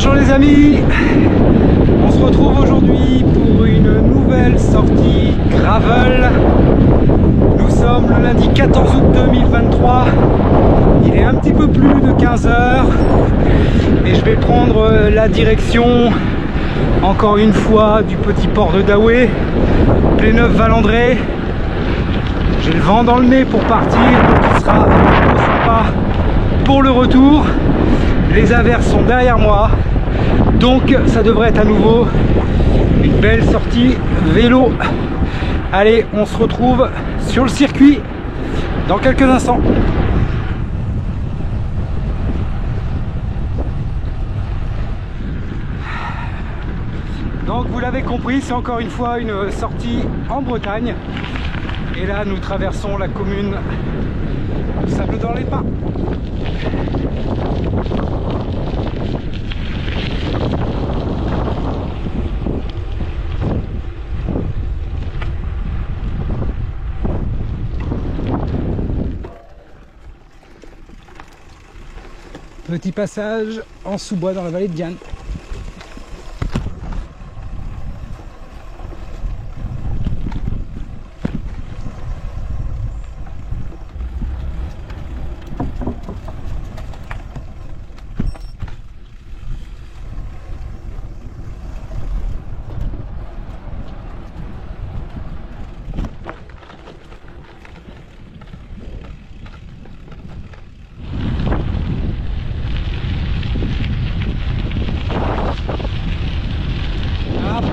Bonjour les amis, on se retrouve aujourd'hui pour une nouvelle sortie gravel. Nous sommes le lundi 14 août 2023, il est un petit peu plus de 15 h et je vais prendre la direction encore une fois du petit port de Daoué, Pléneuf-Valandré. J'ai le vent dans le nez pour partir, donc il sera plutôt sympa pour le retour. Les averses sont derrière moi, donc ça devrait être à nouveau une belle sortie vélo. Allez, on se retrouve sur le circuit dans quelques instants. Donc vous l'avez compris, c'est encore une fois une sortie en Bretagne. Et là nous traversons la commune de Sables-dans-les-Pins. Petit passage en sous-bois dans la vallée de Diane.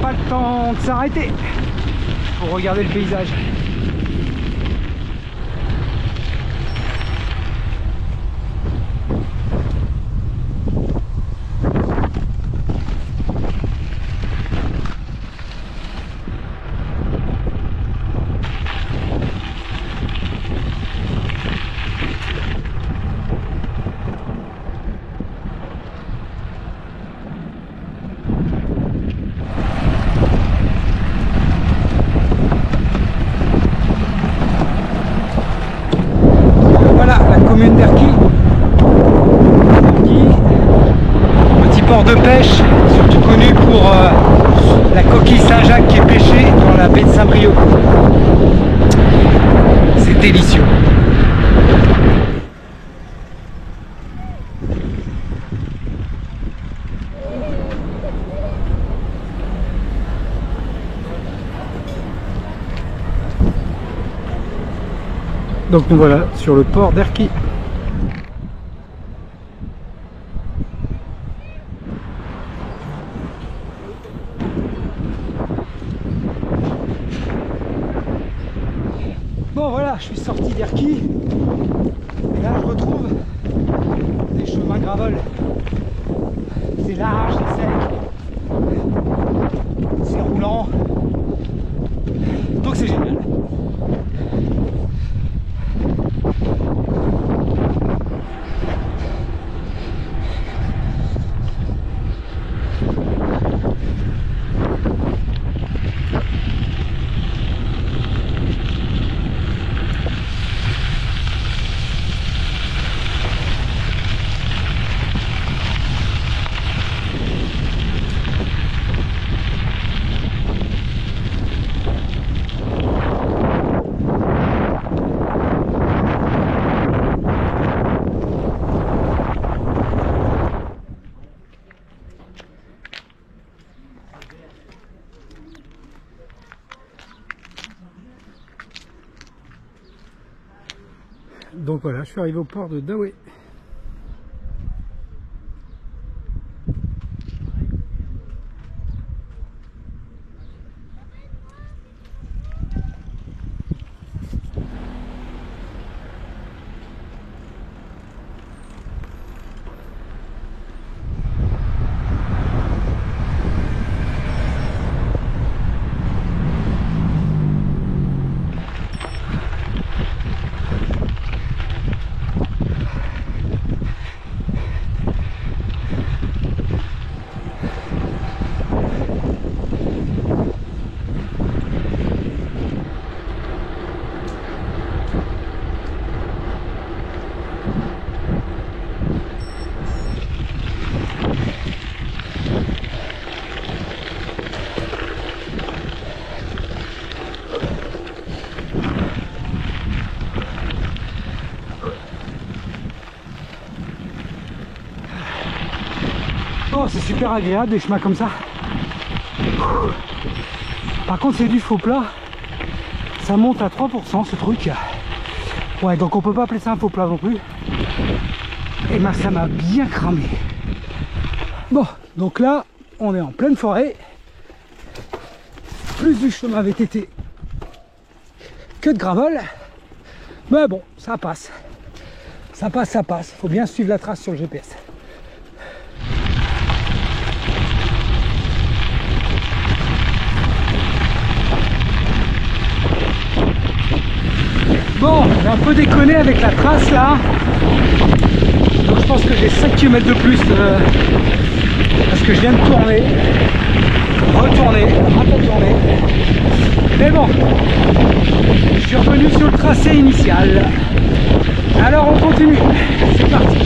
Pas le temps de s'arrêter pour regarder le paysage. Commune d'Erquy, petit port de pêche, surtout connu pour la coquille Saint-Jacques qui est pêchée dans la baie de Saint-Brieuc. C'est délicieux. Donc nous voilà sur le port d'Erquy. Bon voilà, je suis sorti d'Erquy. Et là je retrouve des chemins gravel. C'est large, c'est sec, c'est roulant. Donc c'est génial. Donc voilà, je suis arrivé au port de Daoué. Oh, c'est super agréable des chemins comme ça. Par contre c'est du faux plat. Ça monte à 3% ce truc. Ouais, donc on peut pas appeler ça un faux plat non plus. Et ben ça m'a bien cramé. Bon, donc là on est en pleine forêt. Plus du chemin avait été que de gravel. Mais bon, ça passe. Ça passe, ça passe. Faut bien suivre la trace sur le GPS. Bon, j'ai un peu déconné avec la trace là. Donc je pense que j'ai 5 km de plus parce que je viens de tourner, retourner. Mais bon, je suis revenu sur le tracé initial. Alors on continue, c'est parti.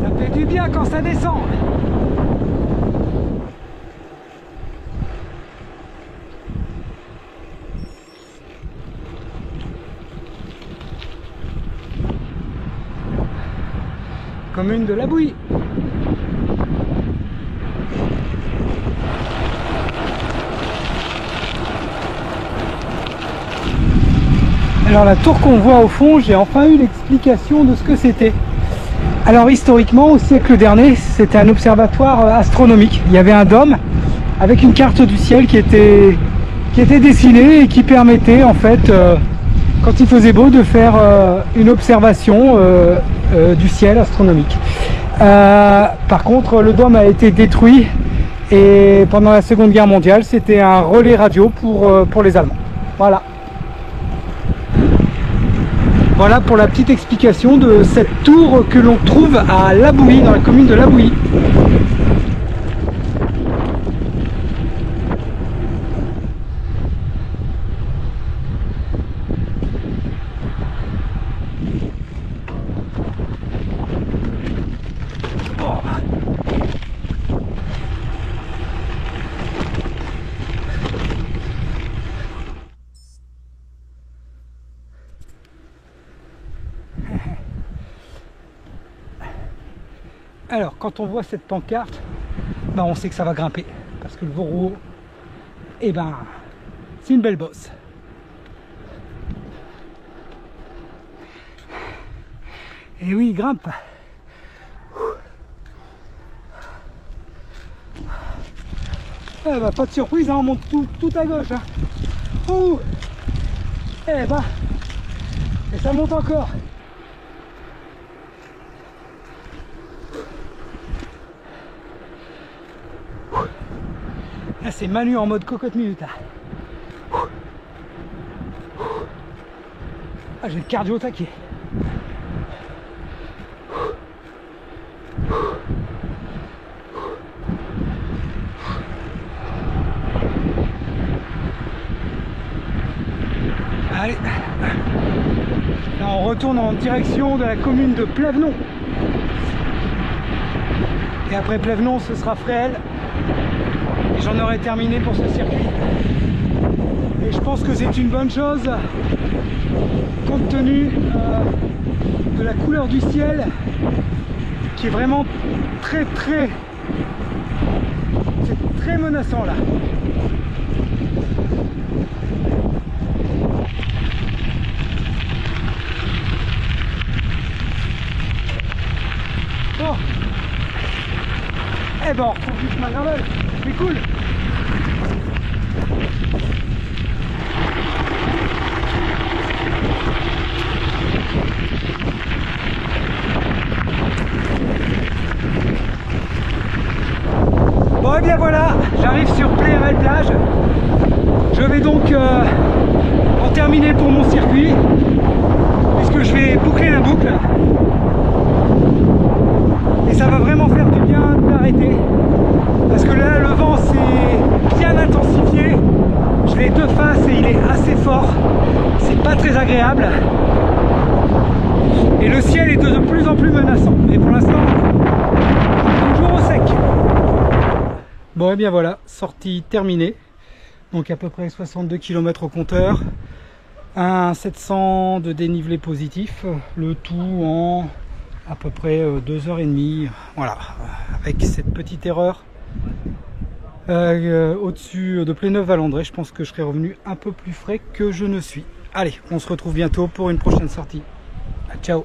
Ça fait du bien quand ça descend. Commune de La Bouille. Alors la tour qu'on voit au fond, j'ai enfin eu l'explication de ce que c'était. Alors historiquement, au siècle dernier, c'était un observatoire astronomique. Il y avait un dôme avec une carte du ciel qui était dessinée et qui permettait en fait, quand il faisait beau, de faire une observation du ciel astronomique. Par contre, le dôme a été détruit et pendant la Seconde Guerre mondiale, c'était un relais radio pour les Allemands. Voilà. Voilà pour la petite explication de cette tour que l'on trouve à La Bouille, dans la commune de La Bouille. Alors, quand on voit cette pancarte, ben, on sait que ça va grimper. Parce que le Voreux, eh ben, c'est une belle bosse. Et oui, il grimpe. Eh ben, pas de surprise, hein, on monte tout à gauche. Hein. Ouh. Eh ben, et ça monte encore. Là c'est Manu en mode cocotte minute. Ah, j'ai le cardio au taquet. Allez. Là on retourne en direction de la commune de Plévenon. Et après Plévenon ce sera Fréhel. Et j'en aurai terminé pour ce circuit. Et je pense que c'est une bonne chose compte tenu de la couleur du ciel qui est vraiment très menaçant là. Bon. Eh ben on retrouve du chemin gravel. C'est cool. Bon et bien voilà, j'arrive sur Plével plage. Je vais donc en terminer pour mon circuit puisque je vais boucler la boucle. Et ça va vraiment faire du bien d'arrêter. Parce que là le vent s'est bien intensifié. Je l'ai de face et il est assez fort. C'est pas très agréable. Et le ciel est de plus en plus menaçant. Mais pour l'instant, toujours au sec. Bon et bien voilà, sortie terminée. donc à peu près 62 km au compteur, un 700 de dénivelé positif, le tout en à peu près 2h30, voilà, avec cette petite erreur au-dessus de Pléneuf-Valandré. Je pense que je serai revenu un peu plus frais que je ne suis. Allez, on se retrouve bientôt pour une prochaine sortie. Ciao.